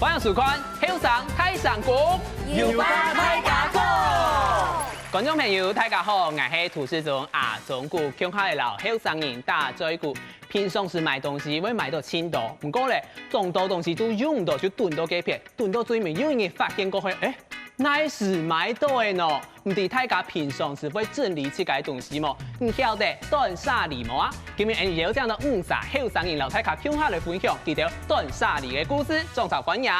欢迎收看《后上太上谷》，有吧太家谷。观众朋友，大家好，我是土司中阿中谷乡下的老后生人大嘴谷。平常时买东西会买到轻多，不过咧，众多东西都用唔到就囤到几片，囤到最尾有人发现过去，乃是买到的喏。唔知大家平常时会整理这个东西冇？唔晓得断舍离冇啊？今日有这样的5煞后生人老太家乡下来分享几条断舍离的故事，众受欢迎。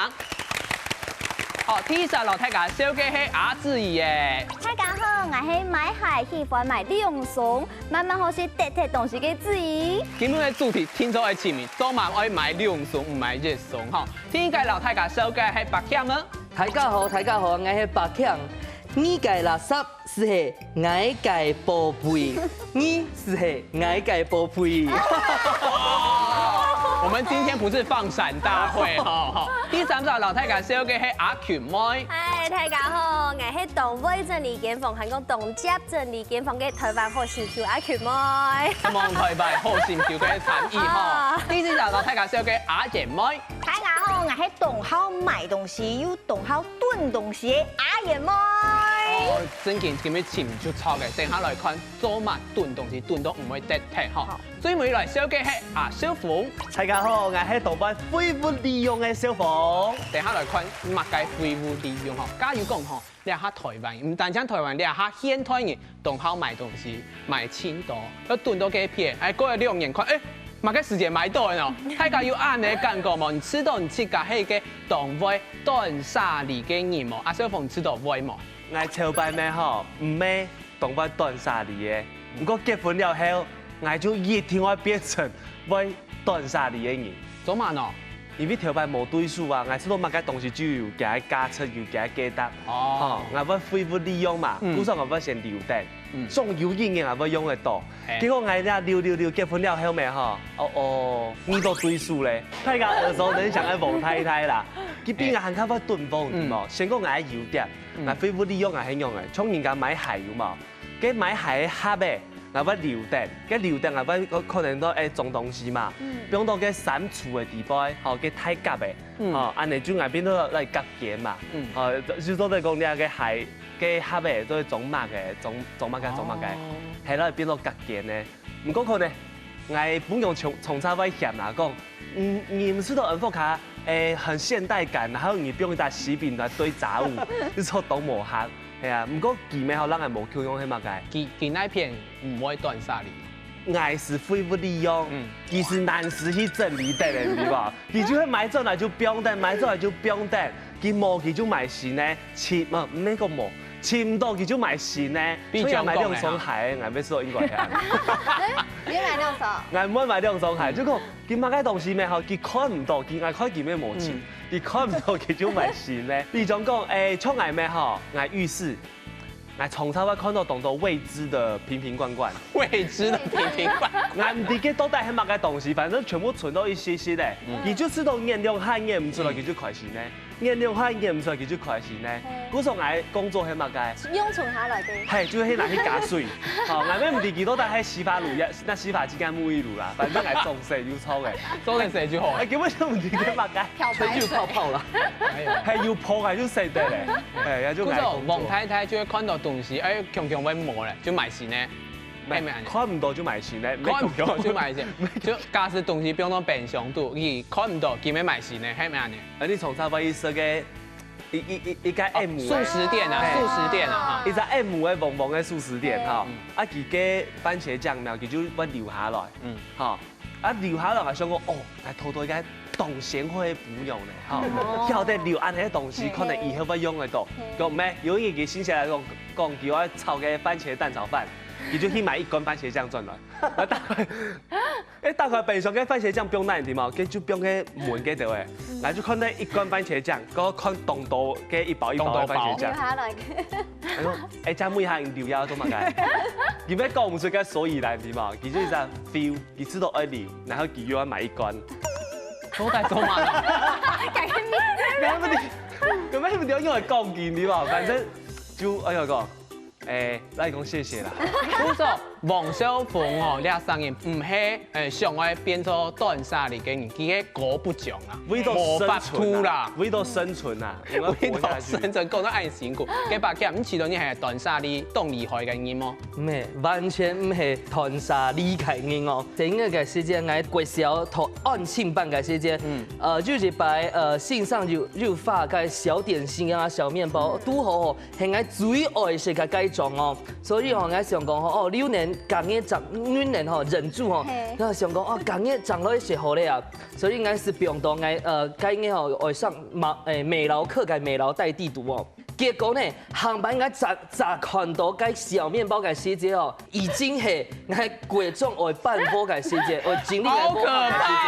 好，第一煞老太家小嘅係阿志怡嘅。大家好，我是买鞋喜欢买两双，慢慢好是特特东西嘅志怡。今日嘅主題聽咗喺前面，早晚愛買兩雙，唔買一雙吼。第一個老太家小嘅係白強啊。大家好，我是白強。你嘅垃圾是我嘅寶貝，你是我嘅寶貝。我們今天不是放閃大會哈。第三個老太家小嘅係阿權妹。嗨，大家好，我是動物整理間房，係講動植整理間房嘅台灣好心跳阿權妹。咁我台灣好心跳嘅陳怡哈。第四個老太家小嘅阿賢妹。大家好，我是懂好買東西又懂好囤東西嘅阿賢妹。真件咁樣前就錯嘅，等下來看早晚囤東西囤到唔會得踢哈。最尾來小嘅係阿小鳳。大家好，我係動物廢物利用嘅小鳳。等下來看乜嘅廢物利用吼，假如講吼，你下台灣，唔單止台灣，你下現代人懂好買東西，買錢多，要囤到幾片，過了2年看，乜嘅時間買到嘅喏，大家有按呢感覺冇？你知道你自家係個動物斷捨離嘅人冇？阿小鳳知道會冇？我朝拜咩吼，唔咩動物斷捨離嘅，不過結婚了後，我就一定會變成會斷捨離嘅人。做乜喏？因為頭擺冇對數啊，我知道乜嘅東西就要加加出，要加記得。哦，我會廢物利用嘛，古時我會先留定，總有一年我會用得到。結果我哋留結婚了後咩吼，遇到對數咧，大家耳熟能詳嘅王太太啦，佢邊個行卡會囤貨唔冇？先講我係油碟，我廢物利用係用嘅，從人家買鞋有冇？佢買鞋盒嘅。我要留定，佢留定我要可能都種東西嘛，比如到嘅散儲嘅地步，吼，佢太夾嘅，安尼就外邊都嚟夾件嘛，就都係講你嘅鞋嘅盒嘅都係種乜嘅，種乜嘅，係啦變到夾件咧，唔過可能我本用從差位嫌啦講，你唔知道恩福卡很現代感，然後你不用打洗餅來堆雜物，你做倒模盒。係啊，唔過佢咩後人係冇溝用係乜嘅？佢那片唔會斷捨離，愛是廢物利用，佢是難時去整理的，你知冇？佢就係買咗來就不用等，買咗來就不用等，佢冇佢就買新咧，切唔咩個冇，切唔到佢就買新咧，所以買兩雙鞋，我要說應該係。你買兩雙？我唔會買兩雙鞋，就講佢買嘅東西咩後，佢看唔到，佢愛看佢咩冇錢。你看唔到佢就買新咧。比如講，創藝咩吼，我浴室，我從頭會看到當到未知的瓶瓶罐罐。未知的瓶瓶罐，我唔知佢到底係乜嘅東西，反正全部存到一些些咧。佢就知道驗量下驗唔出來，佢就開心咧；驗量下驗唔出來，佢就開心咧。嗰時候我工作係乜嘅？用存下來嘅。係，就係拿去加水。哦，我咩唔知佢到底係洗髮露那洗髮劑跟沐浴露啦，反正係種色要抽嘅，做嚟食就好。根本就唔知佢乜嘅。漂白水。泡泡啦，係要泡係要食得咧。係，有種嗰時候王太太就會看到東西，強強會摸咧，就買新咧。看唔到就買新咧，看唔到就買新，就假使東西比如講變相度，佢看唔到，佢咪買新咧，係咪啊你？你從差不多一個一個 M 素食店啊，素食店啊，一個 M 嘅旺旺嘅素食店哈，啊佢嘅番茄醬苗佢就會留下來，嚇，啊留下來我想講哦，係偷偷嘅當鮮可以補用咧，嚇，後底留安啲東西可能以後會用得到，講咩？有一個新鮮嚟講叫我炒嘅番茄蛋炒飯。佢就去買1罐番茄醬轉來，大概平常嘅番茄醬不用那樣點嘛，佢就不用嘅門嘅度嘅，嗱就看到1罐番茄醬，嗰個看凍到嘅一包嘅番茄醬。留下來嘅。再每下留下做乜嘅？佢咩講唔出嘅所以然點嘛？佢就係 feel， 佢知道愛留，然後佢要我買1罐。都帶做乜？咁咩唔點用嚟講件點嘛？反正就哎呀個。來講謝謝啦。不是說王小凤哦，你声音唔係上爱变做短沙里嘅人，佢嘅果不囧啊，為到無法生吐啦。為到生存啊，為到生存講得愛辛苦，嘅白劇唔似到你係短沙里當厲害嘅人麼？唔係，完全唔係團沙離開人哦。整個時間我國小同案慶辦嘅時間，就是擺線上就發個小點心啊、小麵包，都好係我最愛食嘅雞種哦。所以我想講哦，你能講嘅長，你能吼忍住吼，我想講哦，講嘅長落去好咧啊。所以我是病到我該嘅吼愛上美勞課嘅美勞帶地圖哦。結果呢，航班我咋看到個小麵包嘅時節哦，已經係我國中愛辦波嘅時節，我經歷嘅波嘅時節。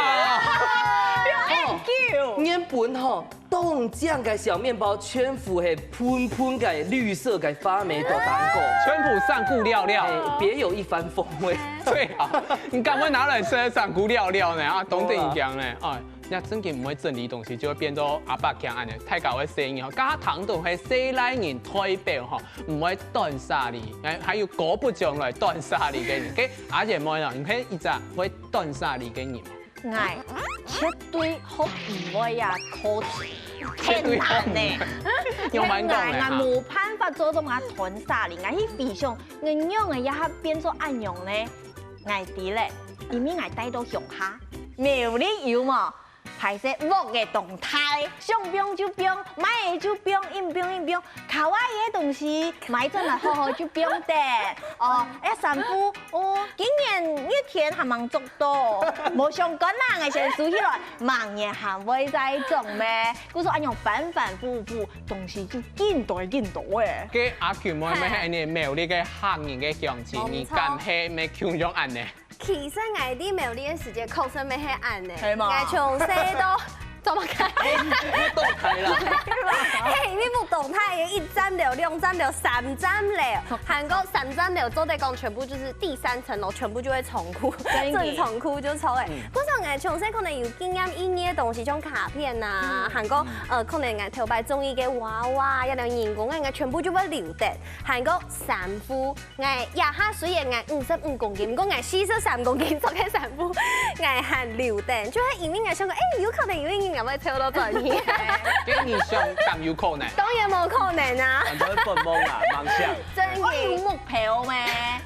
原本吼凍醬嘅小麵包全部係噴噴嘅綠色嘅發霉豆蛋糕，全部上古料料，別有一番風味。對啊，你敢會拿來食上古料料呢？啊，懂得講呢？哎。那真嘅唔會整理東西，就會變做阿伯強安尼，太搞嘅聲音吼，加糖度係西拉人推表吼，唔會斷沙哩，還有果不將來斷沙哩嘅人，嘅而且冇啦，你睇一隻會斷沙哩嘅人。唉，絕對好唔會啊，可天難呢！用慢講咧我冇辦法做到我斷沙哩，我去飛上，我樣嘅一下變做安樣呢？我啲咧，因為我帶到鄉下，苗栗有嘛？拍攝惡嘅動態，想變就變，買嘅就變，應變，卡哇伊嘅東西買咗嚟好好就變得。哦，散步，今年一天還忙足多，冇想講啦，我先數起來，明年還會再種咩？故說按樣反反复复，東西就見多誒。嘅阿權妹咩係你苗栗嘅客人嘅強詞，而咁係咩強樣安呢？其實我啲苗栗嘅時節確實未係暗嘅，係嘛？我從細到做乜嘅？動態啦，嘿，呢部動態嘅1站樓、2站樓、3站樓，韓國3站樓做得講全部就是第3層樓全部就會重複，正重複就錯嘅。嗰時候我從細可能有經驗意義嘅東西，像卡片啊，韓國可能我頭擺中意嘅娃娃，一兩員工我全部就會留得。韓國衫褲，我廿下雖然我55公斤，不過我43公斤做嘅衫褲，我係留得。就係因為我想講，有可能有一我會跳到這裡。咁你想咁有可能？當然冇可能啊！很多笨懵啊，夢想。真嘅，目標咩？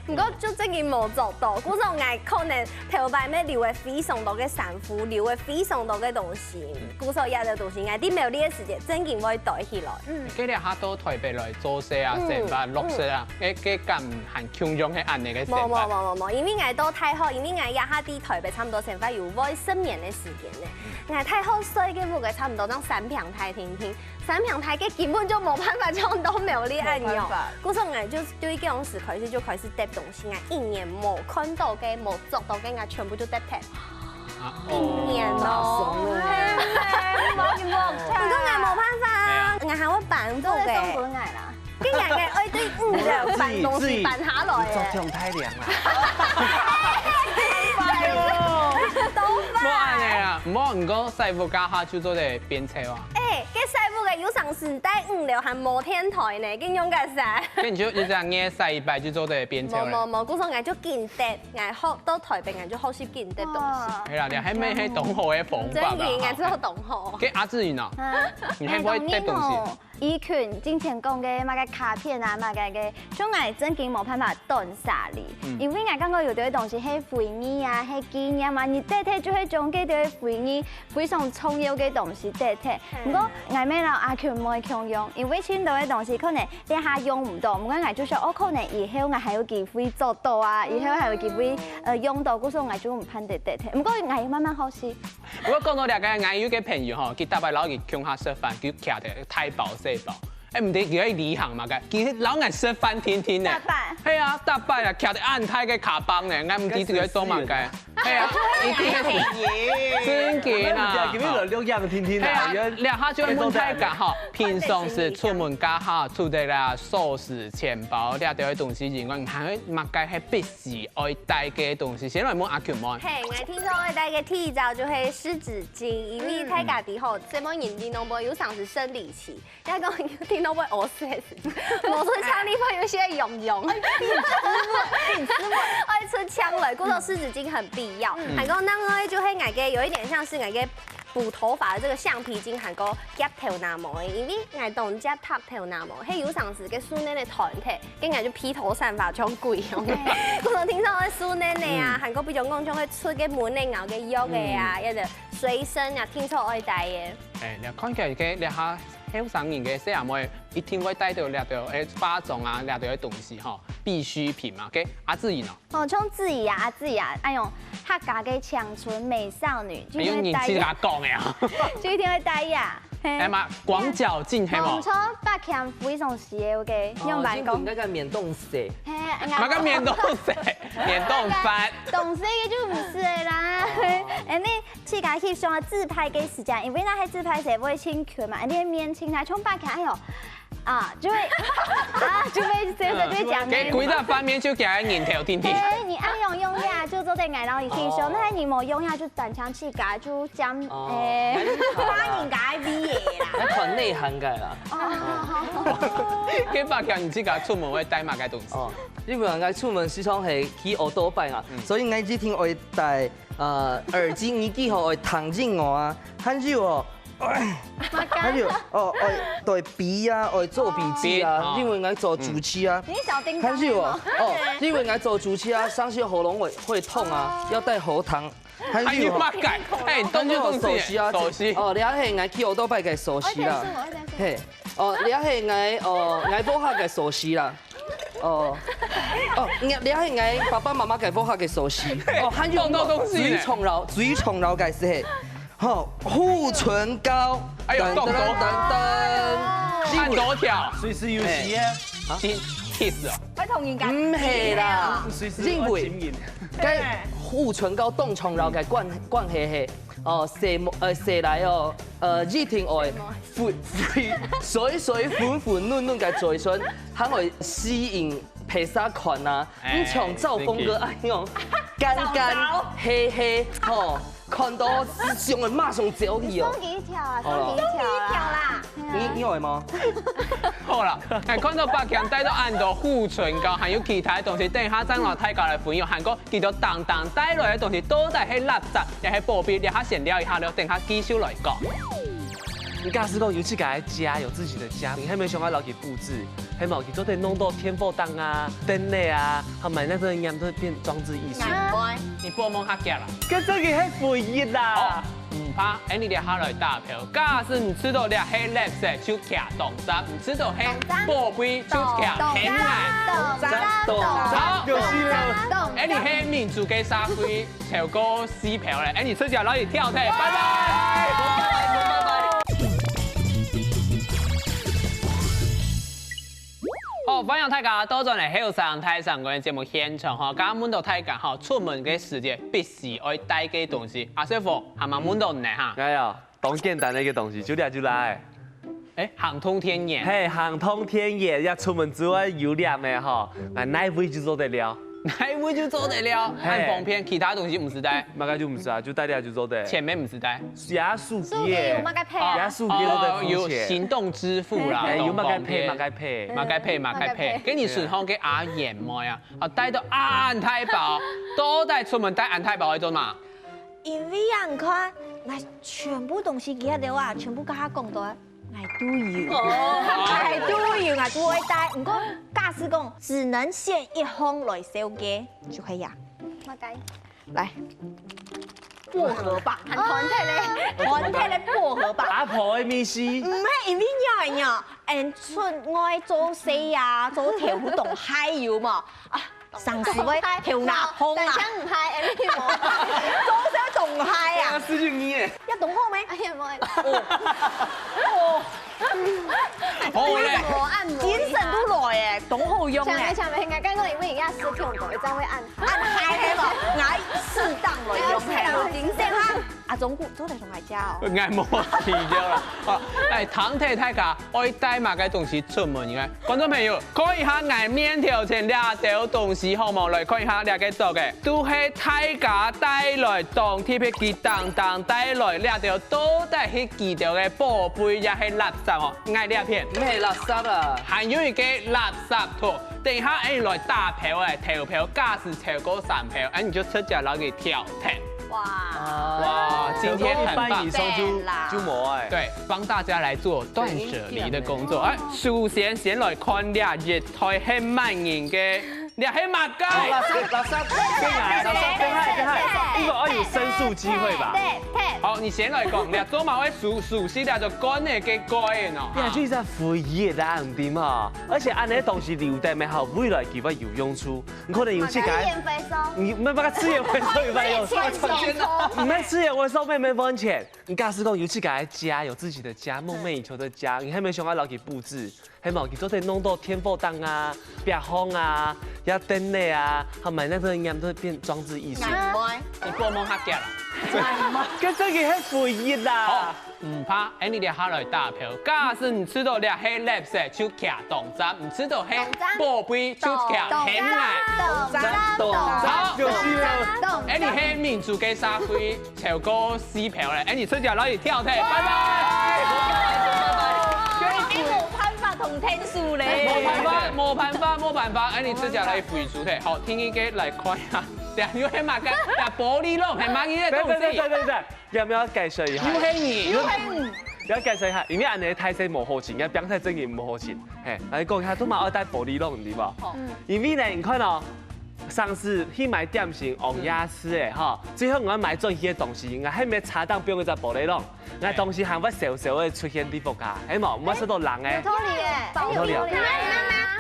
不過就真嘅冇做到。嗰種我可能頭擺咩留嘅非常多嘅衫褲，留嘅非常多嘅東西，嗰種嘢嘅東西，我啲苗栗嘅時節真嘅會帶起來。佢哋下到台北來做事啊、食飯、落色啊，嘅咁係強樣係安尼嘅食法。冇，因為我都太好，因為我一下啲台北差唔多成塊有會10年嘅時間咧，我太好衰嘅部嘅差唔多當3平台聽3平台嘅根本就冇辦法唱到苗栗安樣。嗰時候我就對嗰種時開始就開始疊東西，我1年冇看到嘅、冇做到嘅，我全部都疊。1年咯，不過我冇辦法，我係我辦到嘅。本來啦。今日嘅我對就辦東西辦下來作嘅。用太涼啦。冇安尼啊，唔好唔講師傅家下就做嚟編車喎。嘅師傅嘅有上時代5樓係摩天台呢，跟用嘅啥？跟住就係嘢細擺就做嚟編車咧。冇，嗰時我就見得，我學到台北我就好少見得東西。係啦，你係咩係懂學嘅方真法嘅，我啊？真係懂學。嘅阿志遠啊，你係唔可以疊東西？以前之前講嘅乜嘅卡片啊，乜嘅，將我真經冇辦法斷沙哩，因為我感覺有啲東西係回憶啊，係紀念啊，你得睇就係將嗰啲回憶非常重要嘅東西得睇。不過我咩啦，阿強唔會強用，因為簽到嘅東西可能你下用唔到，唔過我就想我可能以後我係有機會做到啊，以後係有機會用到，嗰時候我就唔判得得睇。不過我要慢慢學習。如果講到兩個藝語嘅朋友嗬，佢搭埋老佢強下食飯，佢徛喺太保四保，唔對，佢喺旅行嘛嘅，佢老眼食飯天天咧，係啊，搭擺啊，徛喺安泰嘅卡邦咧，我唔知佢喺做乜嘅，係啊，呢啲嘅真嘅啊，叫咩兩樣天天啊，你下就問大家嗬，平常時出門家下出得啦，鎖匙、錢包，呢啲東西，如果唔係物價係必須愛帶嘅東西，先來問阿權問。係，我聽說我帶嘅提早就係濕紙巾，因為太家啲吼，這麼嚴重都冇有上是生理期，一講有啲听都会哦死，无出枪你会有些用用，爱出枪了，故说湿纸巾很必要。韩国那个就会爱个有一点像是爱个。补头发的这个橡皮筋，韩国夹头拿毛，因为爱动夹塌头拿毛，迄有上是个苏奶奶团体，跟爱就披头散发种贵用的。我常听说个苏奶奶啊，韩国比较讲就会出个门的熬个药的啊，一个随身啊，听说爱戴的。你看起来个你下后生人嘅细阿妹一定会带到掠到化妆啊，掠到嘅东西吼，必需品嘛。给阿志怡呢？哦，像自己啊，自己啊，哎呦，客家嘅长春美少女，哎呦，你自家讲嘅啊，就一定会戴呀。哎嘛，广角镜系冇？冇错，百强非常时嘅 OK， 用办公。那个免冻洗。那个免冻洗，免冻翻。冻洗嘅就唔是嘅啦。你去家翕相自拍嘅时间，因为那系自拍时会清缺嘛，你面清台冲百强，哎呦。啊，就会就会随时就会讲。给规则翻面就给他眼头听听。对，你爱用用呀，就做点爱然后你翕相，那你冇用呀就短枪气嘎就讲花人家毕业啦，那款内涵改啦。给百强，你自家出门会带嘛个东西？哦，日本人家出门时常系去学倒摆啊，所以我只听会戴耳机，耳机后会躺进我啊，还有哦。还有对笔啊，会做笔记啊，因为我做主持啊。你小叮还有因为我做主持啊，上去喉咙会痛啊，要带喉糖。还有嘛改？哎，动就动手机啊，手机。哦，你系我去学倒摆嘅手机啦。嘿，你系我播客嘅手机啦。你系我爸爸妈妈嘅播客嘅手机。还有嘴唇绕嘅是。好，护唇膏，哎呦，动多，按多条，随时有戏啊，kiss 哦，会同人家唔系啦，因为该护唇膏冻床然后该灌黑射来热天外水粉嫩嘅嘴唇，它会吸引皮沙款啊，你像赵峰哥哎呦，干黑吼。看到上会马上走去哦。送几条啊？送几条啦？你会吗？好啦，看到百强带到按到护唇膏，还有其他东西，等下张老太教来分享。韩国记得当带来的东西都在迄垃圾，也系宝贝，你下闲聊一下了，等下继续来讲。你假使讲有自己的家，有自己的家，你还没想要留给布置，还冇去做得弄到天后灯啊、灯类啊，还买那个样都变装置艺术。你播梦客家啦？跟这个系回忆啦。唔怕，你哋下来打票。假使唔吃到你黑垃圾就徛动山，唔吃到黑宝贝就徛黑爱。好，就是了。你黑民族嘅沙龟超过4票咧，你吃脚老爷跳退，拜拜。好，欢迎大家到咗嚟后上台上嘅节目现场哈，今日到大家哈出门嘅时节必须要带嘅东西，阿师傅係咪滿到呢哈？哎呀，當簡單的一個東西，就來。行通天眼。嘿，行通天眼，要出門之外有兩嘅哈，哪位就做得了？哪位就做得了？看封片，其他東西唔是帶。馬個就唔是啊，就帶了就做得。前面唔是帶。亞數機耶。亞數機都得有行動支付啦。有馬個配，馬個配。給你順豐嘅阿眼妹啊，帶到安泰寶，都帶出門帶安泰寶去做嘛？因為人看，那全部東西記得啊，全部跟他講到。我都有，我都有，我都會帶。不過假使講只能選一項來燒嘅就可以啊。乜雞？來，薄荷吧，很團體咧，團體咧薄荷吧。阿婆嘅意思？唔係，因為出外做事啊，做跳舞動嗨要嘛。上次會跳拿空啊，唔係，你冇。做啥動嗨啊？失去你誒。一動好未？哎呀冇。好咧，精神都來誒，懂好用誒。前面啱剛因為而家視跳舞，真會按嗨係嘛，嗌適當來用係嘛。阿總顧做嚟同大家哦。愛冇事咗啦。哦，誒，堂體大家愛帶乜嘅東西出門嘅？觀眾朋友，看一下外面條前兩條東西好冇？來看一下兩個做嘅，都係大家帶來當天嘅記當帶來兩條都係去記條嘅寶貝，也係垃圾哦。愛兩片，唔係垃圾啊，還有一個垃圾圖。等一下，誒來打票誒，投票假使超過3票，誒你就直接攞去挑剔。哇，今天很棒，就冇哎。對，幫大家來做斷捨離的工作。哎，首先來看兩日台係萬人嘅，兩係乜嘅？垃圾，呢個我要申訴機會吧？好，你先來講，你做埋位熟悉就乾嘅嘅蓋喏。你係中意隻肥嘢的唔掂啊！而且按呢東西留得咪好，未來佢會有用處。你可能有去改。你唔係把資源回收，有沒有？唔係資源回收沒分錢。你假使講有去改家，有自己的家，夢寐以求的家，你係咪想要攞佢佈置？係冇，佢都得弄到天花板啊、壁框啊、一燈呢啊，係咪那個應該都變裝置藝術？你過門客嘅啦。咁真係係肥熱啊！唔怕，誒你哋下來打票。假使唔知道你係垃圾就騎動站，唔知道係寶貝就騎險愛。好，就是啦。誒你係民主嘅社會超過4票咧，誒你直接攞去跳踢，拜拜。同天數咧，冇辦法，誒你直接嚟回主題。好，聽一個嚟看一下，要係乜嘅？玻璃窿係乜嘢東西？對，有冇介紹一下？要係你，有介紹一下，因為人哋太細冇好錢，嘅表態真係冇好錢。誒，嚟講下都嘛愛帶玻璃窿，唔知喎。因為呢，你看哦，上次去買點心昂雅斯嘅哈，最後我買咗啲東西，我喺咪茶檔邊嗰隻玻璃窿，我東西行不少少嘅出現啲伏㗎，係冇，唔係收到冷嘅。有道理，有道理。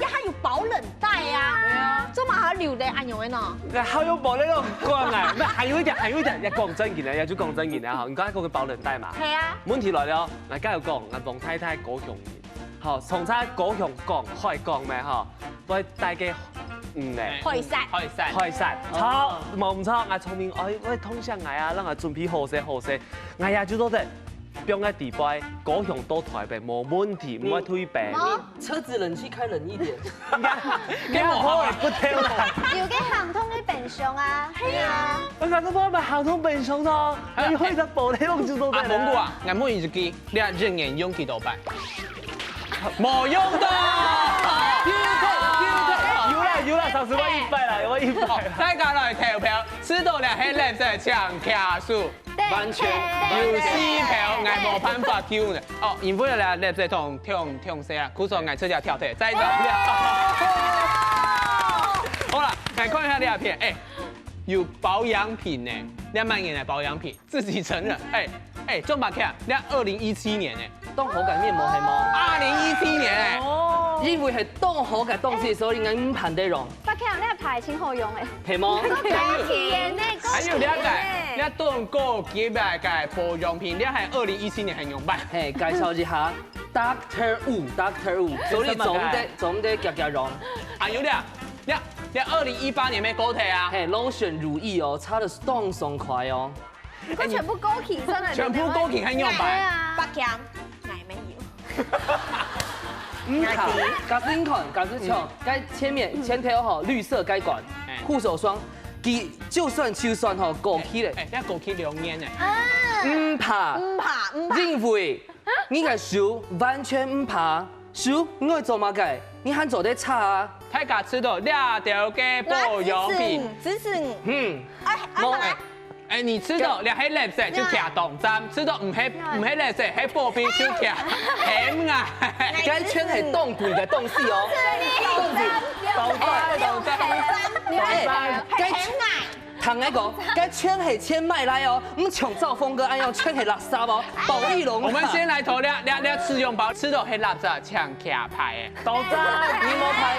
一下有保冷袋啊，做乜還留得按用嘅呢？還有玻璃窿講啊，咩還有一點，一講真件啊，有咗講真件啊，嚇，唔該講個保冷袋嘛。係啊。問題來了，我今日講，我黃太太高雄人，好，從差高雄講開講咩嚇，我大家嘅。開晒，錯冇唔錯，我聰明，我通常我啊，讓我準備好些，我呀就都得。用喺地擺，高雄到台北冇問題，唔會退病。車子冷氣開冷一點。咁我可不聽啦。有嘅行通嘅便上啊，係啊。我講到我咪行通便上咯，你可以就玻璃窿就到。阿蒙古啊，我每日機你人員用幾多擺？冇用到。有啦，30萬100啦，我100。大家來投票，知道你係垃圾搶卡數，完全有4票，我冇辦法挑呢。哦，因為咧垃圾桶跳死啦，故說我出條跳腿，再走。好啦，來看一下呢片，有保養品呢，2萬元嘅保養品，自己承認，做乜嘢？你2017年呢？當好嘅面膜係冇。2017年因為係當好嘅東西，所以應唔盤得用。不過呢個牌真好用誒。係冇。還有兩個，你當過幾百個保養品，你係2017年係用版。係介紹一下 Dr. Wu，所以總的夾用。還有兩，你2018年咩高鐵啊？係 lotion 乳液哦，擦得當爽快哦。佢全部高級真係。全部高級係用版。北京，我沒有。唔卡，假使你看，假使像該前頭吼綠色該管護手霜，佢就算吼過期咧，一過期2年咧。唔怕，因為你個手完全唔怕，手我會做乜嘅？你喊做啲擦啊？大家知道2條嘅保養品，你知道你係垃圾就騎動站，知道唔係垃圾係寶貝就騎險愛。該圈係凍骨嘅東西哦。該糖那個，該圈係千麥來哦，唔像趙峰哥那樣圈係垃圾哦，保麗龍。我們先來投兩試用包，知道係垃圾搶騎牌嘅。豆渣，你冇牌？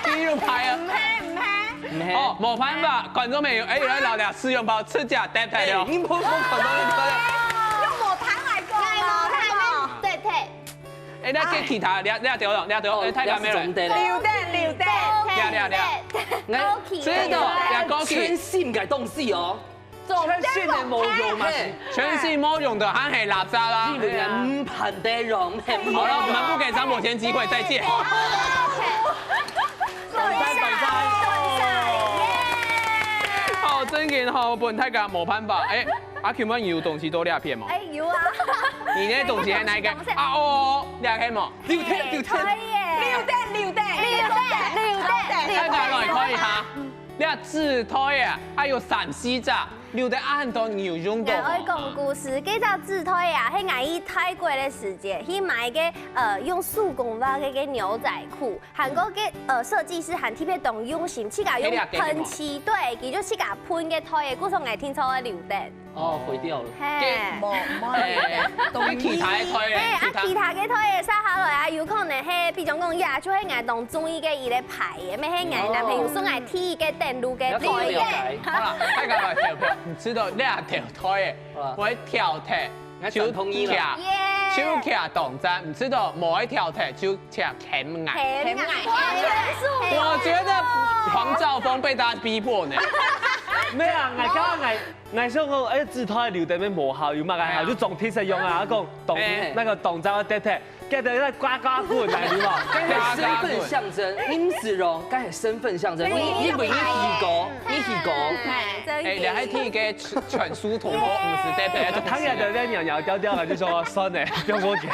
邊有牌啊？哦，冇辦法，觀眾朋友，原來老兩試用包吃價得太了。你冇看到你個？用抹糖來講，對。你給其他，你條，太假咩嚟？留得。知道，全新嘅東西哦。全新的冇用嘛，全新冇用的还是垃圾啦。你们唔盘得容，好了，我们不给张某贤机会，再见。好，真嘅好，本太家冇辦法。哎，阿 Q 們有東西都兩片嘛？哎，有啊。你呢東西係哪一個？啊哦，兩片嘛。可以耶。大家來看一下，你啊自推啊，還有陝西咋，留得很多牛用到。我講故事，這隻自推啊，係我以泰國的時節去買個用手工包嘅個牛仔褲，韓國嘅設計師韓特別動用心，去甲用噴漆，對，佢就去甲噴嘅推嘅，故從我聽錯嘅流燈。哦，毀掉了。嘿，當其他嘅推啊，其他嘅推嘅撒下來啊，有可能係，比如講呀，就係我當中意嘅伊個牌嘅，咩係我男朋友送我貼嘅電路嘅推嘅。好啦，大家來投票，唔知道兩條推嘅，會挑剔。手卡，手卡動作，唔知道某一條腿就卡很矮。我覺得黃兆峰被大家逼迫呢。咩啊？我想講，誒自推留得咩無效，有乜嘅效？就總體使用啊，講動那個動作的貼，跟住咧呱呱滾嚟點啊？身份象徵，林子榮，該係身份象徵。你唔係一個，誒，你喺貼嘅全書圖，唔是貼嘅，睇日就咧搖搖吊吊嘅，就說酸嘅，俾我記得。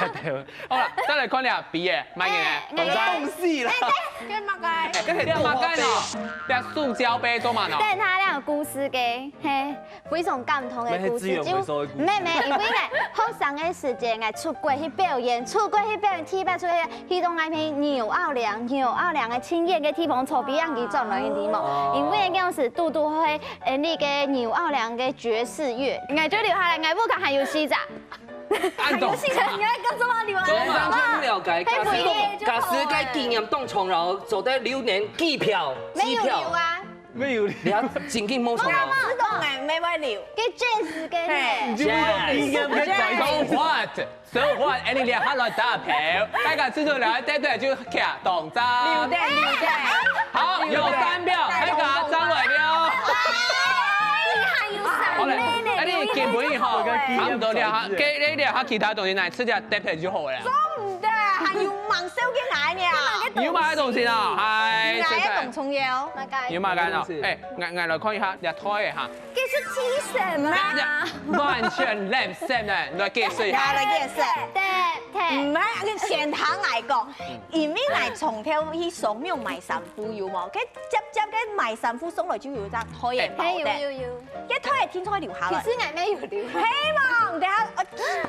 好啦，再來看兩筆嘅，買嘅動作。東西啦。跟乜嘅？跟住啲乜嘅呢？啲塑膠杯做乜呢？但係他兩個故事嘅，係非常感動嘅故事。就唔係，因為咧，好上嘅時節，我出國去表演，體表出去當嗰片牛奧良嘅親演嘅地方，錯別樣嘅種類嘅地方。因為嗰陣時嘟嘟去那個牛奧良嘅爵士樂，我就留下來，我不講還有戲咋。按動。你愛講什麼？你玩完全不了解，假使該經驗當從然後做得留年機票，沒有留啊。咩要？你要緊緊摸從然。自動嘅咩位留？嘅 jazz 嘅。唔知邊個嘅仔 So what？So what？你哋下來打票，大家知道兩對對就卡動作。留的。好，有3票，大家張來了。好嘞，你基本以後差唔多了哈，給你了哈，其他東西來吃點搭配就好了。唔得，係要問燒嘅奶呢。要買嘅東西啊，係。奶同葱油。要買嘅啊，誒，來看一下，你推嘅嚇。這是提神嗎？完全藍色嘅，來解釋一下。唔係，佢全行嚟講，因為嚟從頭去送廟賣衫褲要冇，佢接嘅賣衫褲送來就要隻推嘅包的，一推係天才留下來。其實我沒有留。希望等下我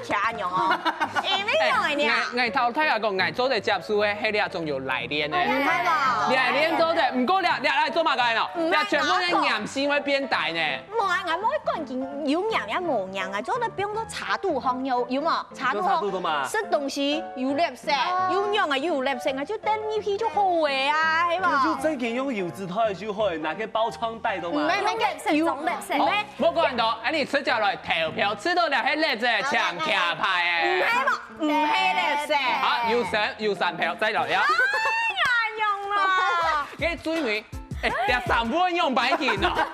查樣哦，因為用嘅呢。我頭睇下個我做嘅接書嘅，係你仲要來練嘅。係嘛？來練做嘅，唔過你嚟做乜嘅咯？你全部嘅鹽先會變大呢。冇啊，我冇講件有鹽也冇鹽啊，做得變咗茶度行有冇？茶度行。食東西有垃圾，有樣啊有垃圾啊，就等呢批就好嘅啊，係嘛？就真件用油脂推就好，拿個包裝袋都嘛。唔係有垃圾咩？冇講到，你吃咗來投票，吃到兩係垃圾搶卡牌嘅。唔係嘛？唔係垃圾。好，要3票，再來啊！用啦。你最尾，誒，3分用白件啊！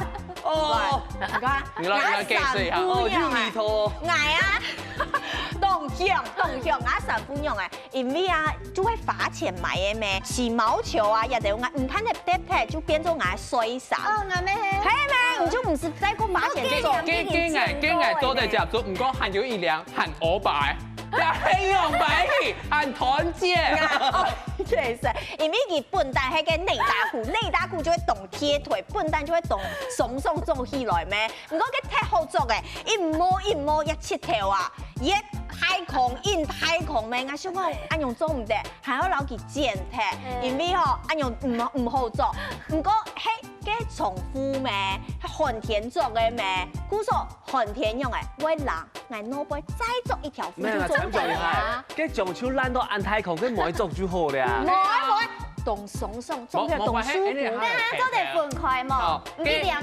哦，你來解釋一下。哦，有米頭。捱啊！動向啊，3分用誒，因為啊，就會花錢買嘅咩，起毛球啊，也得用啊，唔看那搭配就變做捱水衫。哦，我咩？係咩？你就唔是再過花錢做。今日做嘅接觸，唔過含有一兩含歐白，係用白嘅，含團結。確實，因為佢本帶係個內搭褲就會動貼腿，本帶就會動鬆鬆做起來咩？唔過佢太好做嘅，一摸一切條啊，一太狂咩？我想講安用做唔得，還要留佢剪貼，因為嗬安用唔好做，唔過係嘅重複咩？寒天做嘅咩？故說寒天用嘅會冷，我攞杯再做一條褲就做唔得啦。佢中秋爛到安太空，佢冇做就好了。冇，動鬆鬆，做嘅動舒服。但係做得分快嘛，唔知兩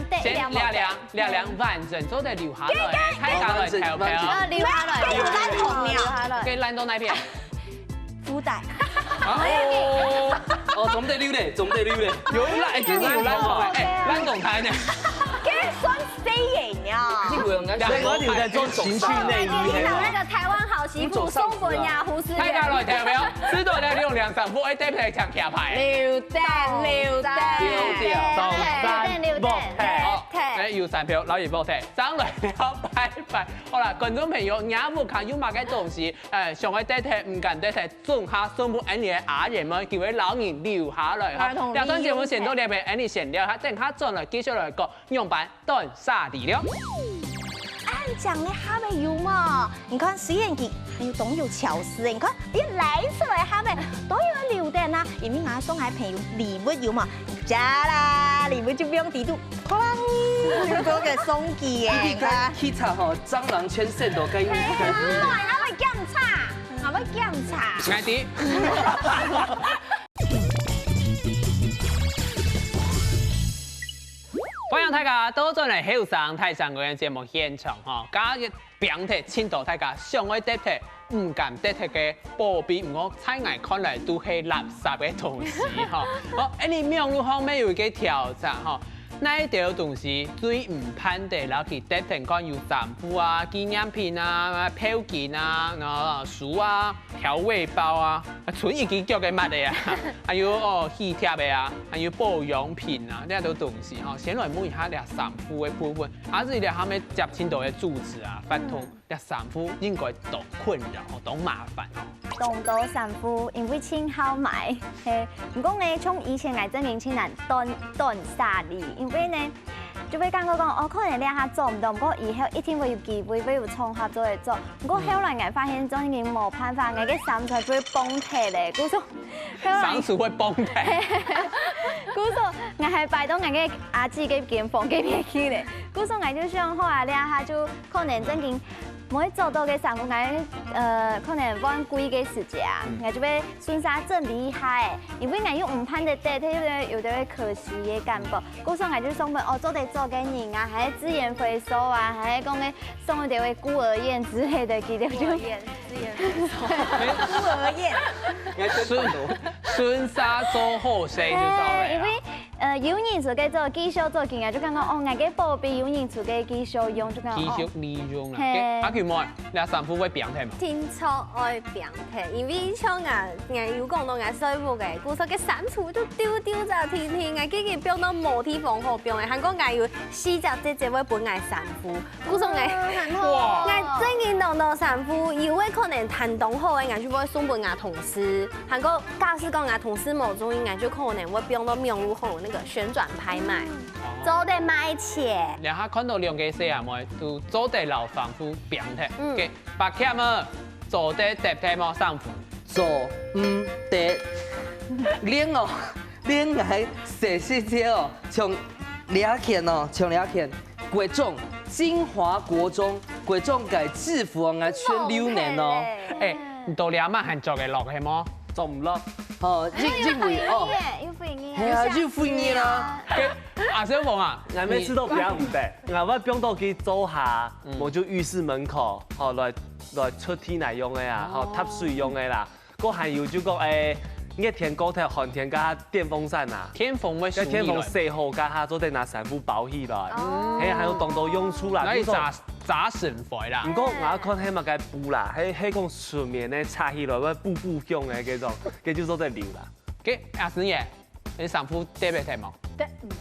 完整做得留下來，睇下來投票。留下來，跟住爛同苗，跟爛到哪邊？褲帶。哦，總得溜咧，有爛，跟住有爛同，爛動態呢？跟酸 say 呢。这个应该两个你在做情趣内衣听到那个台湾好媳妇松本雅胡思大家远。来听没有？知道在用两三副，哎，对不对？抢卡牌。榴弹，榴弹，上三木哎，有3票，老爺報題，爭來了，拜拜。好啦，觀眾朋友，眼目看有乜嘅東西，上去得睇，唔敢得睇，種下送部安尼嘅雅人們，叫佢老人留下來哈。兩張節目先到呢邊，安尼先了，哈，等下轉來繼續來講用版斷沙地了。按讲的哈妹油嘛，你看实验机还有董有巧思，你看一来出来哈妹都有榴弹啊，因为俺送孩朋友礼物油嘛，加啦，礼物就不用抵度，哐啷，就做个送机的啊。去查吼，蟑螂圈线都该。俺会检查，俺会检查。艾迪。歡迎大家到咗嚟後生台上嗰樣節目現場嚇，家嘅標題青島大家上愛得睇，唔敢得睇嘅報比唔好，猜眼看嚟都係垃圾嘅東西嚇。好，你網絡方面有一個調查嚇。那一條東西最唔攀的，然後佢得聽講有衫褲啊、紀念品啊、票件啊、書啊、調味包啊，存一幾腳嘅乜嘅啊，還有喜帖嘅啊，還有保養品啊，呢啲東西吼，先來問一下啲衫褲嘅部分，還是啲後尾接青島嘅住址啊，發通啲衫褲應該多困擾、多麻煩哦。東島衫褲因為清好買，係唔講呢，從以前係真年輕人斷沙哩，因為呢就會感覺講，可能你下做唔到，不過以後一定會有機會，會有創合做嚟做。不過後來我發現咗已經冇辦法，我嘅衫材會崩塌咧，故所衫褲會崩塌。故所我係拜到我嘅阿姊嘅間房嘅邊去咧，故所我就想好啊，你下就可能真經。每做到嘅衫褲，我可能揾貴嘅時間，我就要順沙真厲害，因為我用唔攀的袋，有啲可惜嘅感覺。故所我就送俾做得做嘅人啊，還係資源回收啊，還係講嘅送一啲孤兒院之類的，記得就資源回收，孤兒院，順沙做好勢就到因為有人做嘅做技術做緊啊，就講我嘅報比有人做嘅技術用，就講繼續利用啦。阿權妹，你衫褲會變態嘛？聽錯愛變態，因為像我有講到我水母嘅，故說嘅衫褲就丟在天天，我幾件變到冇地方好變嘅，韓國我有四隻姐會本愛衫褲，故說我真見到衫褲，以為可能彈動好嘅，我就會送俾我同事。韓國假使講我同事冇中意，我就可能會變到名錄後那個旋轉拍賣，做得賣錢。然後看到兩個細阿妹都做得老衫褲變態，嘅白屜啊，做得得體冇衫褲，做唔得，恁哦，恁來細細隻哦，從倆片哦，從倆片，國中金華國中，國中嘅制服我穿6年哦，誒，到倆晚還做嘅落係麼？做唔落。哦，認為哦，係啊，就歡迎啦。阿小鳳啊，我每次都比較唔得，我要變到去做下，我就浴室門口，來出天來用嘅啊，吸水用嘅啦。個還有就講熱天高頭寒天加電風扇啊，天風會輸天風洗好加下，做得拿衫褲包起來，係還有當到用出來。炸成灰啦。唔過我看起碼嘅布啦，係講順面咧擦起來，乜布用嘅嗰種，佢就做得流啦。嘅阿師爺，你衫褲得唔得冇？得唔得？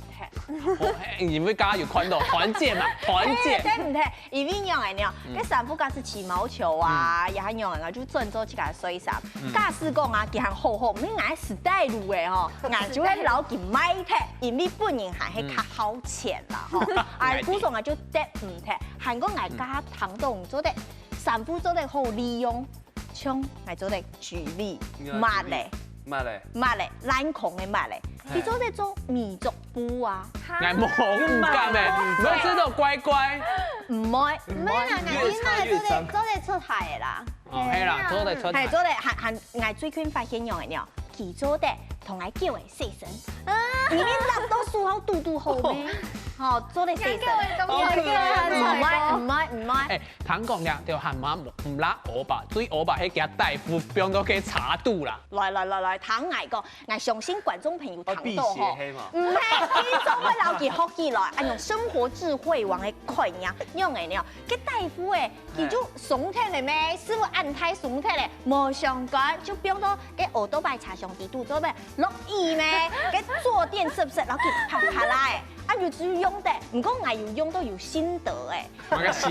你會加入寬度團結嘛？團結。得唔得？因為樣嘅呢，啲衫褲假使起毛球啊，也係樣嘅，就轉做起個水衫。假使講啊，佢係好好，唔係嗌時代路嘅嗬，嗌就係老件買睇，因為本人係係較好錢啦嗬。而古種啊就得唔得？韓國嗌加糖凍做得衫褲做得好利用，像嗌做得舉例抹咧。乜咧？乜咧？冷窮嘅乜咧？佢做得做民族布啊！我冇唔敢嘅，我知道乖乖。唔會，唔係啦，我做得出鞋啦。哦，係啦，做得出。係做得係我最近發現樣嘅呢，佢做得同我叫嘅細神，因為粒都數好嘟嘟好咩？哦，做得細神。唔係，哎，聽講咧，就韓媽唔拉我吧，最我吧，迄家大夫병到去查肚啦。來，聽我講，我相信觀眾朋友聽到吼，唔係，呢種我留佢學起來，按用生活智慧王嘅概念，用嘅呢，個大夫誒，佢就鬆體嚟咩？師傅按太鬆體嚟，冇相干，就병到個耳朵擺查上地肚做咩？落意咩？個坐墊濕濕，然後佢拍拍來。啊，就只用的，唔過我要用都有心得誒。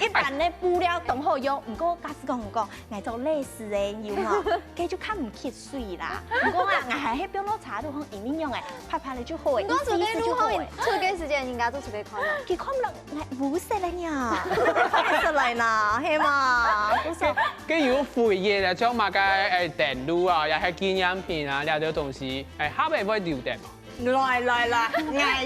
一般咧布料當好用，唔過假使講唔講，我做類似嘅要嘛，佢就看唔起水啦。唔過啊，我係喺邊度查到講裡面用誒，拍拍你就好誒，我做嘅就好誒。出嘅時間應該都出嘅看啦。佢看唔落，我冇識咧呀，出嚟啦，係嘛？跟如果肥嘢咧，將埋個誒電路啊，又係紀念品啊，呢啲東西，誒下邊會留定嘛？來，我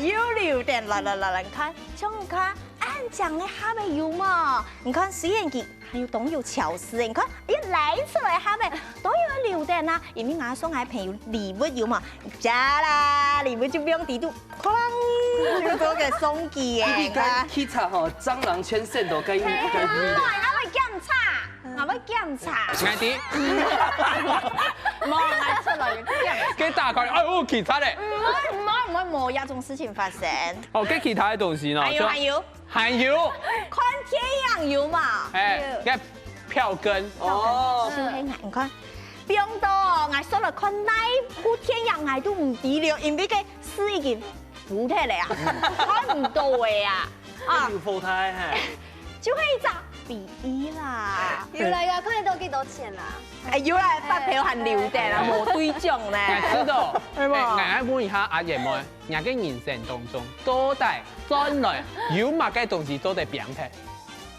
要留定，來，你看，像你看，按講嘅下面有嘛？你看實驗機還有都有巧思，你看一來出來下面都有留定啊！因為我送我朋友禮物有嘛，加啦，禮物就不用地度，哐就做個送機嘅。你該去查吼，蟑螂圈線都該會。我要檢查。啱啲。冇，我出來檢。跟大概，哎呦，其他咧。唔會冇一種事情發生。哦，跟其他嘅東西呢？還有。看天陽有嘛？誒，票根。哦。小兄你看，邊度我說了看哪部天陽我都唔知了，因為佢是已經浮起嚟啊，看唔到嘅啊。啊，要鋪胎係。就係一張BB啦。原來要看到幾多錢啦？要來發票還留定啦，冇對獎咧。知道，係嘛？我愛問一下阿爺妹，人嘅人生當中，到底將來有乜嘅東西做得變態？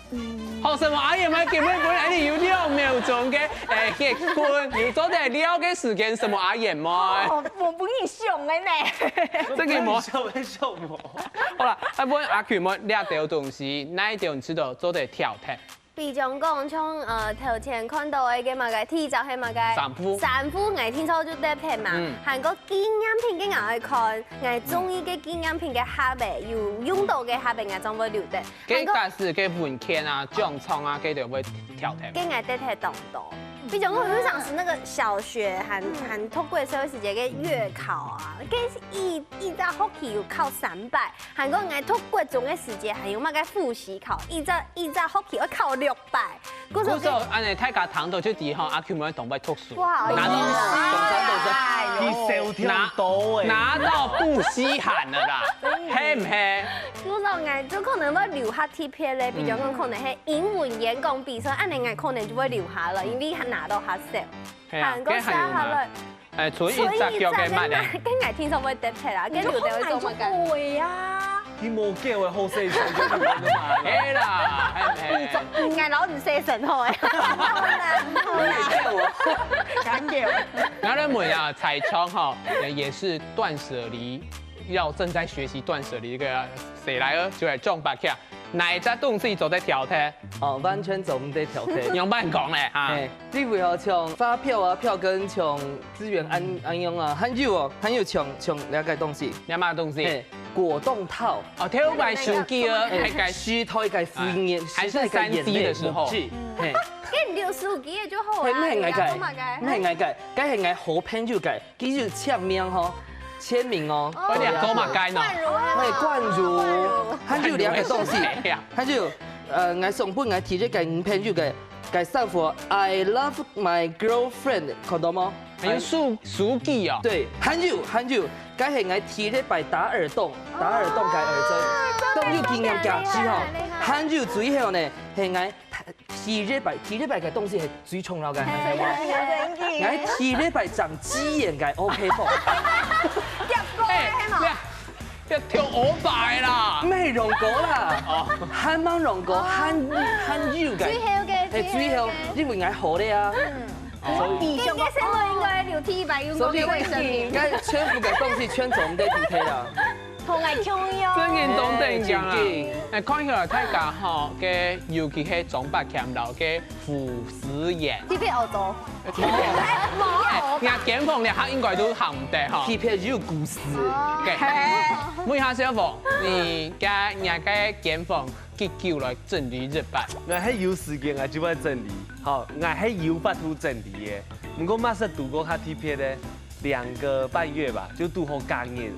學什麼阿爺妹見面本來你有2秒鐘嘅結婚，要做得了嘅時間，什麼阿爺妹？我本意想嘅呢。這個冇。笑我。好啦，阿問阿權妹呢一條東西，哪一條你知道做得跳踢？比如講像頭前看到嘅嘛個 T 就係嘛個衫褲，我聽說就得撇嘛。韓國紀念品嘅我去看，我中意嘅紀念品嘅下邊有用到嘅下邊我仲會留得。嘅假使嘅文件啊、獎狀啊，佢哋會跳踢。嘅我得睇當多。比如講，我想是那個小學韓通過社會時節嘅月考啊，跟一隻學期要考300，韓國我通過總嘅時節還有乜嘅複習考，一隻學期要考600。嗰時候安尼睇下堂度出啲嗬，阿 Q 妹同佢讀書，不好意思，拿到不稀罕了啦，係唔係？嗰時候我就可能會留下貼片咧，比如講可能係英文演講比賽，安尼我可能就會留下了，因為拿到下少。韓國寫下來，所以一隻腳嘅乜咧？跟我聽說會得撇啦，跟住就會做乜嘅？會啊！你冇叫嘅好細聲咗條嘛？係啦，係。我攞唔寫神開。敢叫。然後咧，問啊，彩窗哈，也是斷捨離，要正在學習斷捨離一個誰來啊？就係裝白卡，哪一隻東西做得跳踢？哦，完全做唔得跳踢。用乜講咧？啊，你為何像發票啊、票根、像資源安用啊，還有像兩個東西。有乜東西？果凍套。哦，跳埋手機啊，係個書台個敷衍，還是3C嘅時候。跟留手機嘅就好啦。唔係我計，唔係我計，梗係我好朋友計，佢就簽名嗬。簽名哦，我哋走馬街呢，冠如，還有兩個東西，還有我送本我提咗個5朋友嘅衫褲 ，I love my girlfriend， 看到嗎？還有書記哦，對，還有，梗係我提咗個打耳洞嘅耳針，都有經驗價值嗬。還有最後呢，係我提咗個嘅東西係最重要嘅，我提咗個長雞眼嘅 OK 噃。一跳我敗啦！咩用過啦？漢芒用過，漢腰嘅。最後因為我好咧啊。應該先我應該留T吧，用過嘅衛生棉。梗係全部嘅東西全總得地鐵啦。同我重要。真係懂得講啊！誒，看起來大家嗬嘅，尤其係中北強樓嘅傅斯妍。T P 澳洲。冇。壓檢房你嚇應該都行唔得嗬。T P 只有故事。問下小鳳，你嘅檢房结構來整理日版。我喺有時間我就要整理，好，我喺有法度整理嘅。不過馬上度過較特別咧，2個半月吧，就度好假日，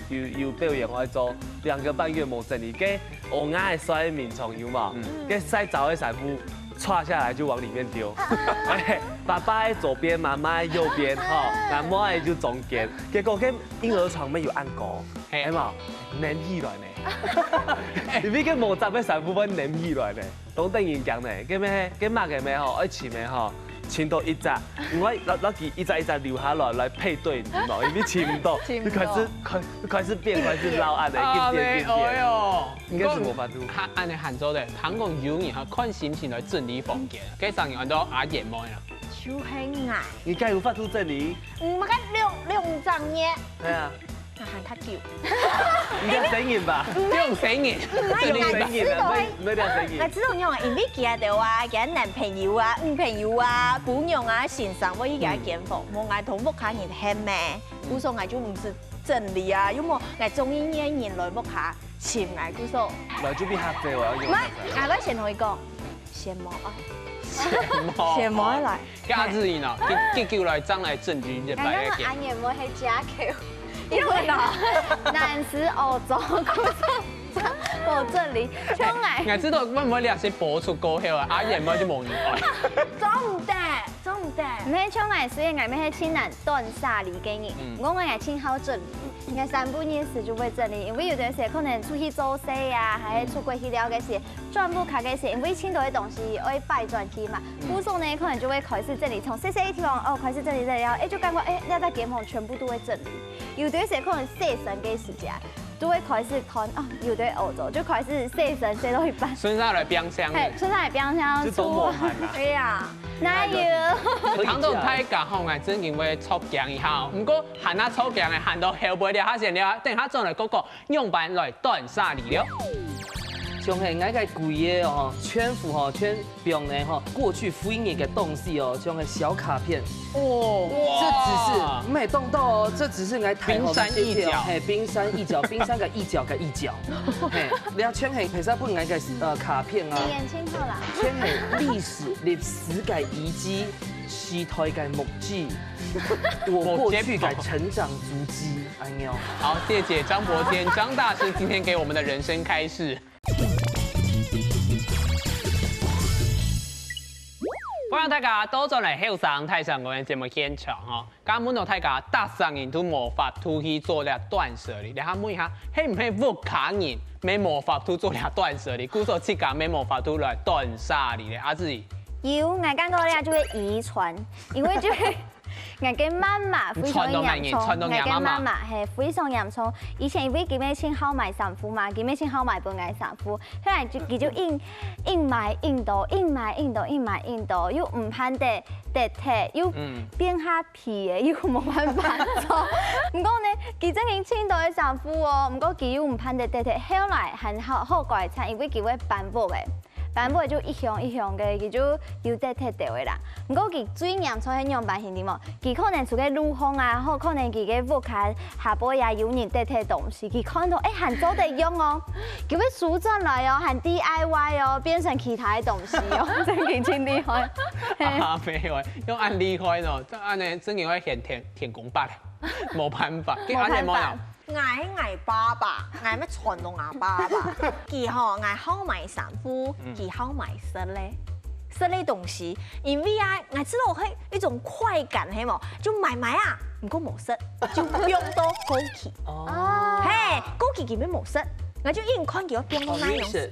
有表演我做2個半月冇整理，嘅我啱係甩面床有嘛，嘅洗澡嘅衫褲歘下來就往裡面丟，爸爸喺左邊，媽媽喺右邊，哈，阿媽喺就中間，結果嘅嬰兒床沒有按過，係嘛，黏起來呢，你俾佢冇執嘅衫褲俾黏起來呢，當等然講呢，嘅咩，嘅乜嘅咩嗬，愛前咩嗬。穿到一隻，我攞佢一隻留下來配對，你知冇？因為穿唔到，開始變，開始老暗嚟，變。哎呦，應該是冇法度。按你杭州的，香港有人哈看心情來整理房間，跟上人都阿爺妹啦。就係矮，你梗有法度整理？唔係兩張嘢，係啊。我喊他叫。應該死人吧？用死人，整理死人啊！唔係啲死人。我知道用啊，因為佢哋話佢男朋友啊、女朋友啊、姑娘啊、先生，我依家見房，我嗌同屋企人係咩？故所嗌就唔是整理啊，因為嗌中醫人來屋企前嗌故所。來這邊客啫喎，唔係，嗌我先同佢講，先摸啊，先摸嚟。假日人啊，結構來爭來整理日版嘅我阿爺冇係假橋。因為男士歐洲我這裡將來，我知道會唔會你係播出過後啊？阿爺妹就冇人愛。做唔得，做唔得。唔係將來所以我們係請人斷捨離給你，我係請好整理。你看3不5時就會整理，因為有陣時可能出去做事啊，還是出國去了嘅時，轉不開嘅時，因為請到嘅東西要擺轉去嘛，故所呢可能就會開始整理，從細細地方哦開始整理整理，然後就感覺那個間房全部都會整理。有啲時可能洗身嘅時間，就會開始看啊，有啲歐洲就開始洗身洗到一半，順下來冰箱，係順下來冰箱就都冇汗啦。係啊，哪有？糖豆太夾好，我真係會搓鏡一下。唔過行下搓鏡嘅，行到後背了，下先了，等下將來嗰個用版來斷捨離了。像係矮個貴嘅哦，全副吼全表呢吼，過去回憶嘅東西哦，像係小卡片。哦，這只是沒動到哦，這只是我睇冰山一角，嘿，冰山一角，冰山嘅一角嘅一角，嘿，你要全係其實本來嘅卡片啊，眼睛好啦，全係歷史嘅遺跡，時代嘅目擊，我過去嘅成長足跡，哎呦，好，謝謝張博天張大師今天給我們的人生開示。歡迎大家都進嚟後生太上我嘅節目現場哦。咁滿到大家搭上人都無法度去做了斷捨離，你下問一下，係唔係屋企人沒無法度做了斷捨離，故所自家沒無法度來斷捨離咧？阿志，有我感覺咧就會遺傳，因為就會。我嘅媽媽非常嚴重，我嘅媽媽係非常嚴重。以前因為佢咩先好買衫褲嘛，佢咩先好買本嘅衫褲，後來就佢就硬買硬到，又唔攀得體，又變下皮嘅，又冇辦法做。唔過呢，佢真係穿到嘅衫褲哦，唔過佢又唔攀得體，後來很好怪產，因為佢會斑駁嘅。斑駁就一向嘅，佢就有得踢掉嘅啦。唔過佢最嚴重係樣板型點喎？佢可能出個路風啊，或可能佢嘅屋企下坡也有人得踢東西，佢看到還做得用哦，佢會數轉來哦，還 DIY 哦，變成其他嘅東西哦，真係真厲害。啊，沒有，用按厲害咯，按呢真係會填公八，冇辦法，跟阿爺冇有。嗌爸爸，嗌咩傳統啊爸爸，佢吼嗌好買衫褲，佢好買色咧，色類東西，因為啊，我知道係一種快感，係冇，就買啊，唔過冇色，就變到高級，哦，嘿，高級佢咩冇色，我就硬看佢我變到那樣，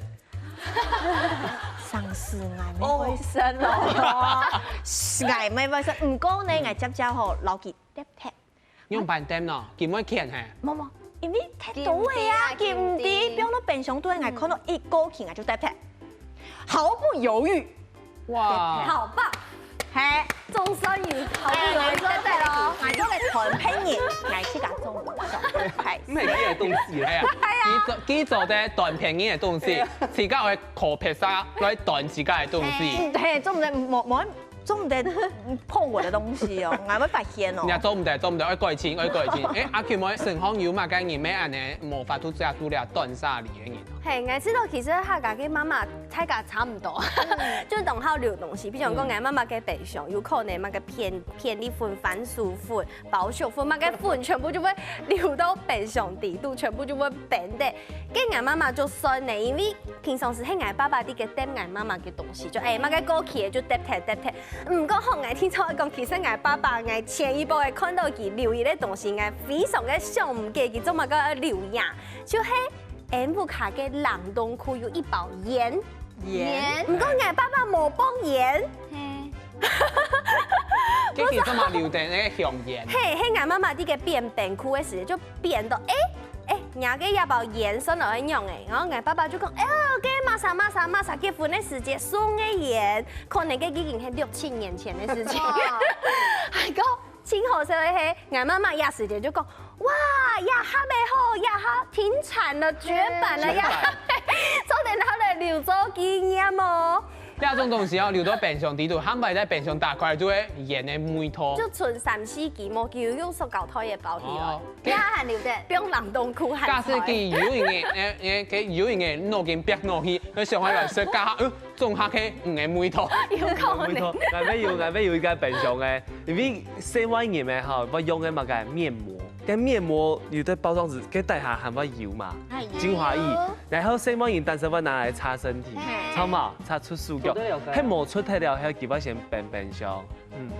上次嗌咩會色咯，嗌咩會色，唔過呢嗌接接吼留佢貼貼。用半點咯，見唔見係？冇，因為睇到嘅啊，見唔啲，變到冰箱都係看到一高起，我就得劈，毫不猶豫。哇，好棒！係，終身要毫不猶豫得咯。我做嘅團拼嘢，我自家做係。咩嘅東西係啊，佢做嘅斷片嘅東西，自家去烤披薩來斷自家嘅東西。係，做唔得冇。做唔得破我的東西哦，我會發現哦。你做唔得，要改錢。誒，阿橋妹成行要嘛，梗係咩人呢？無法度做了斷捨離嘅人。嘿，我知道其实客家嘅妈妈大家差唔多，就同好留东西，比如讲我妈妈嘅白上，有可能嘛嘅片栗粉、番薯粉、包薯粉，嘛嘅粉全部就会流到白上底度，全部就会变的。跟我妈妈就酸呢，因为平常时喺我爸爸啲嘅掂我妈妈嘅东西，就嘛嘅过期就掂睇。唔过好，我聽錯講，其實我爸爸我前一步嘅看到佢留意嘅東西，我非常嘅想唔記，佢做乜個留影，就係。M 卡嘅冷凍庫有一包鹽，唔過我爸爸冇放鹽，佢其實嘛留定那個香鹽。嘿，喺我媽媽啲嘅變冰庫嘅時候就變到人嘅一包鹽送落去用嘅，然後我爸爸就講，嘅馬莎結婚嘅時節送嘅鹽，可能嘅已經係6-7年前嘅事情，係個。清河社會係，我媽媽一時間就講，哇，呀哈未好，呀哈停產了，絕版了，呀哈，做定佢哋留作紀念哦。呢種東西哦，留到冰箱底度，冚唪唥在冰箱打開就會鹽嘅味道。就存3-4期，冇叫用塑膠袋嘅包起來，呀還留得，不用冷凍庫含。假設佢有人嘅攞件白攞去，佢上海來食加種下去唔嘅味道。有可能。我要一個冰箱嘅，因為洗碗鹽嘅吼，我用嘅嘛個面膜。嘅面膜有啲包裝紙，佢底下含個油嘛，精華液，然後洗碗鹽，但是我拿來擦身體，擦嘛，擦出水腳，喺磨出體了，喺幾包先冰箱，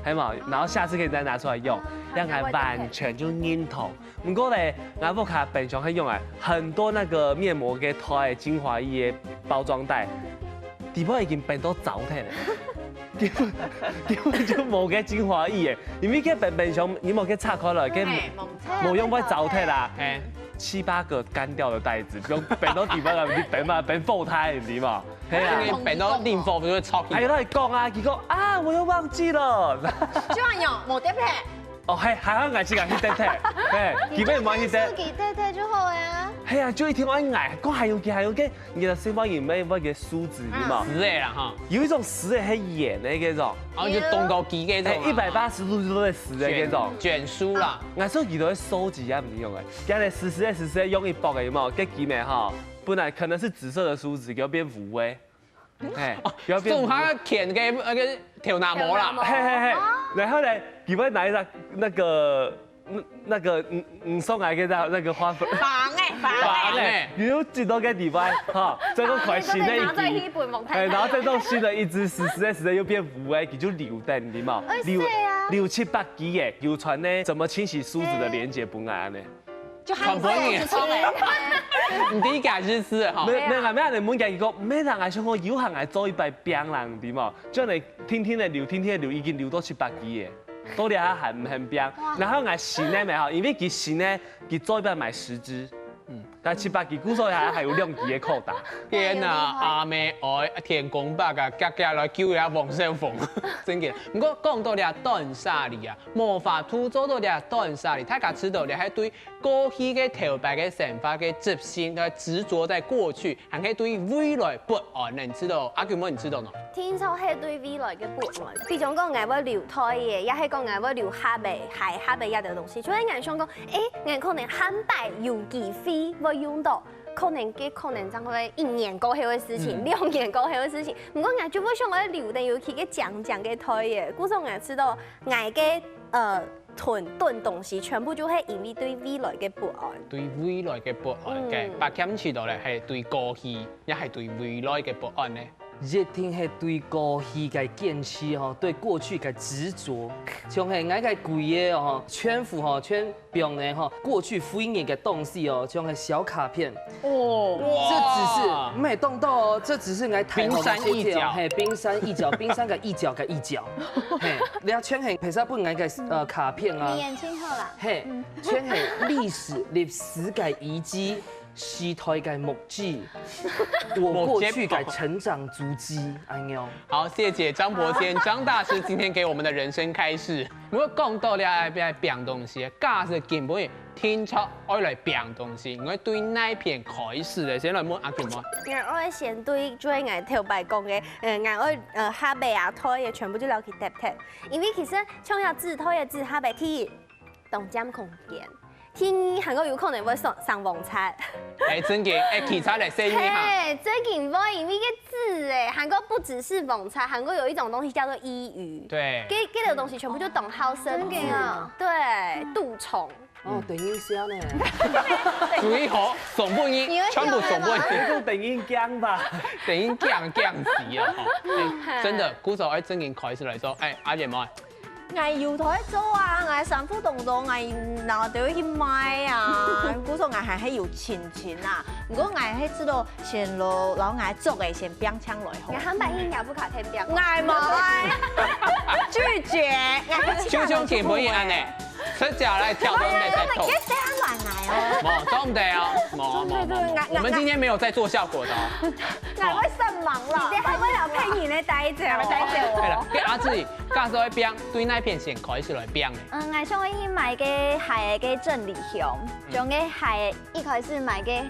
係嘛，然後下次可以再拿出來用，讓它完全就黏透。唔過咧，我屋企冰箱係用嚟很多那個面膜嘅台精華液嘅包裝袋，地方已經冰到走體啦。根本就冇嘅精華液嘅，因為佢冰箱你冇佢拆開來，佢冇用過糟蹋啦，7-8個乾掉的袋子，用冰到地方入面冰爆胎，你知嘛？係啊，冰到黏貨就會錯。係都係講啊，結果啊，我又忘記了。就話用冇得撇。哦，係好捱時間去得睇，基本唔可以得。自己得睇就好啊。係啊，就一天我捱，講係要記，你嘅洗碗鹽咩乜嘅梳子，你嘛？濕嘅啦哈。有一種濕嘅係鹽嘅嗰種，然後就凍到機嘅種。180度都係濕嘅嗰種。捲梳啦。我所以都會收集啊，唔用嘅。今日濕嘅用一包嘅有冇？跟幾枚哈，本來可能是紫色的梳子，給我變糊嘅。送下鉗嘅那個條拿膜啦。嘿，然後咧，給我拿一張那個送來嘅那個花粉。房誒，你有幾多個地方？哈，這個快新的一支，然後這種新的一支濕的又變糊嘅，佢就留的，你知嘛？6-7-8支嘅，要傳呢怎麼清洗梳子的連結本來呢？就韓國人嘅，唔知假日吃哈。咩人滿嘅個咩人係想我有行係做一擺冰啦，唔知嘛？將你天天的流，已經流到7-8支嘅。多啲下很冰，然後我新咧咪好，因為佢新咧佢做一擺買10支，但7-8支，估數係有2支嘅扣打。天啊，阿妹愛天公伯啊，夾來救下黃小鳳，真嘅。不過講到咧斷捨離啊，魔法兔做到咧斷捨離，大家知道咧係對過去嘅頭擺嘅想法嘅執行，嘅執着在過去，還係對未來不安。你知道？阿舅母你知道喏？天秋係對未來嘅不安，比如講我要留胎嘅，也係講我要留下輩，係下輩一條東西。所以我想講，我可能下輩有機會會用到。可能真會1年過後嘅事情，2年過後嘅事情。唔過我就會想我留定要去嘅講嘅胎嘅，故說我知道我嘅囤東西全部就係因為對未來嘅不安。對未來嘅不安嘅，白檢知道咧係對過去，也係對未來嘅不安咧。一定係對過去嘅堅持吼，對過去嘅執着，像係我嘅貴嘅吼，全副吼全表呢吼，過去回憶嘅東西哦，像係小卡片。哦，這只是沒動到哦，這只是我睇好嘅一角，嘿，冰山一角，冰山嘅一角嘅一角，嘿，你要全係其實本來嘅卡片啊，你眼睛好啦，嘿，全係歷史嘅遺跡。時代嘅目擊，我過去嘅成長足跡，哎喲。好，謝謝張博先張大師今天給我們的人生開示。如果講到咧愛變東西，假是根本天出愛來變東西，我對那片開始咧，先來問阿舅媽。我愛先對最愛頭擺講嘅，我愛下輩啊胎嘅全部都留去搭，因為其實像有自胎嘅自下輩去動佔空間。天衣韩国有可能会上网菜。哎，真嘅，哎，其他嚟 say 一下。嘿，最近我因为一个字哎，韩国不只是网菜，韩国有一种东西叫做伊鱼。对。这个东西全部就等号生字啊。对，杜虫。哦，等一下呢。注意好，总不音，全部总不音。都等音姜吧，等音姜死啊！真的，鼓手喺真嘅開始嚟做，哎，阿爺妹。我搖台做啊，我三夫動作，我嗱就去買啊。鼓手我係喺搖前啊，如果我喺知道先路，然後我做嘅先標槍來好。我韓版音樂不卡可以標。我冇拒絕，超超前輩安尼，出腳來挑動你的頭。你這樣亂來哦。冇，做唔得哦，冇。我們今天沒有在做效果的哦。我會失望啦。你係為了配音嚟帶走，係啦，跟阿志教授去編，對那片先開始來編嘅。我想去買個蟹嘅正理香，將個蟹一開始買個蟹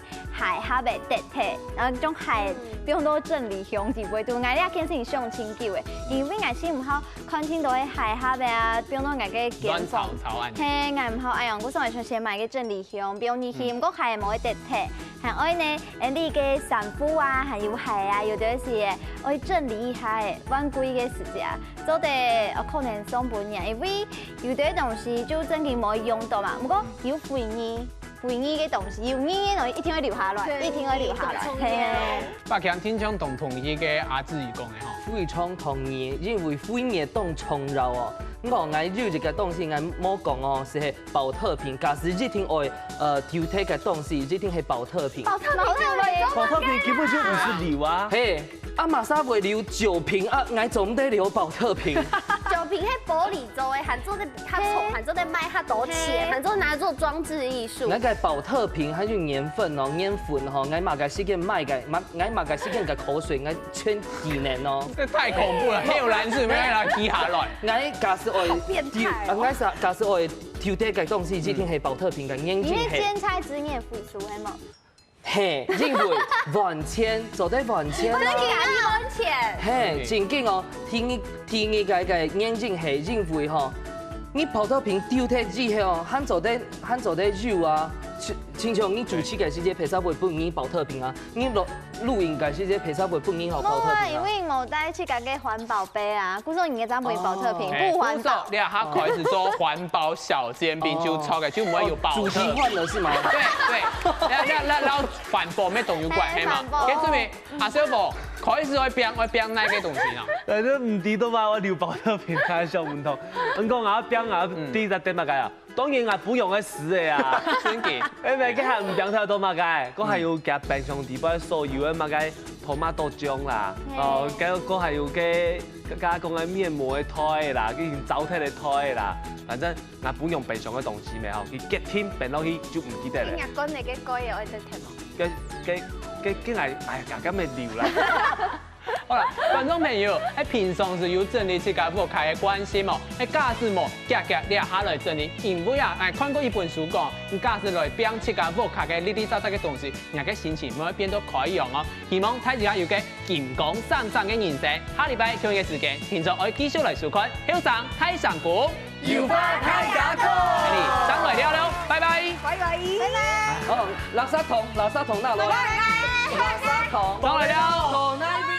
盒嘅特體，然後將蟹比如講正理香是袂對，我哋肯定上清久嘅，因為我先唔好看清到個蟹盒啊，比如講我個健康，嘿，我唔好哎呀，我想係先買個正理香，比如你嫌個蟹冇個特體，係愛呢，你個sản婦啊，還有蟹啊，有啲是愛整理一下嘅，揾貴嘅時間，做得可能上半年，因為有啲東西就真係冇用到嘛，不過有肥衣嘅東西，有衣嘅東西一定會留下來，一定會留下來。係啊。百強聽眾同意嘅阿志講嘅嗬。非常同意，因為非嘢當重柔哦。我嗌有一個東西，我冇講哦，是保特瓶。假使一定愛挑剔嘅東西，一定係保特瓶。保特瓶基本就50流啊。嘿，阿馬莎會留酒瓶啊，我總得留保特瓶。酒瓶係玻璃做嘅，韓做得較重，韓做得賣較多錢，韓做拿來做裝置藝術。我個保特瓶還有年份哦，年份哦，我馬個時間賣個，我馬個時間個口水我圈幾年哦。這太恐怖了，沒有藍字，沒有人記下來。我假使我假使我挑剔嘅東西，一定係保特瓶嘅眼鏡。因為剪彩紙你也付出係冇？嘿，因為萬千做得萬千我咯。真係萬千。嘿，真勁哦！聽你個眼鏡係因為吼，你保特瓶丟脫之後，喊做得肉啊，親像你主持嘅時節皮沙會不用保特瓶啊，你錄音嘅時節皮沙會不用好保特瓶啊。因為我帶去個環保杯啊，故說你嘅張杯保特瓶不環保。你下開始做環保小煎餅就超嘅，就唔會有保特。主題換了是嗎？對，然後環保咩都有關係嘛。跟住咪阿小寶開始我編那個東西啦。但係唔知道嘛，我留保特瓶喺上門頭。我講我編啊，第一隻點乜解啊？當然係不用嘅事嘅啊。真嘅。誒咪，佢係唔編太多乜解？佢係要夾冰箱地板所有嘅乜解tomato醬啦，哦，佢係要嘅加工嘅面膜嘅胎啦，跟住酒體嘅胎啦，反正我不用冰箱嘅東西咪嗬，佢隔天變落去就唔記得咧。今日講你嘅歌嘢，我哋聽冇？跟係，哎呀，咁咪聊啦。好啦，觀眾朋友喺平常時有整理自家屋企嘅關係冇？喺假使冇夾你下來整理，因為啊，看過一本書講，你假使來編自家屋企嘅呢啲雜雜嘅東西，人嘅心情會變到開揚哦。希望睇自家有嘅健康生長嘅人生。下禮拜同一嘅時間，現在我繼續嚟收看《香港太上古》，要花太假歌。上來聊聊，拜拜。拜拜。好，垃圾桶那攞。垃圾桶，上來聊。桶那邊。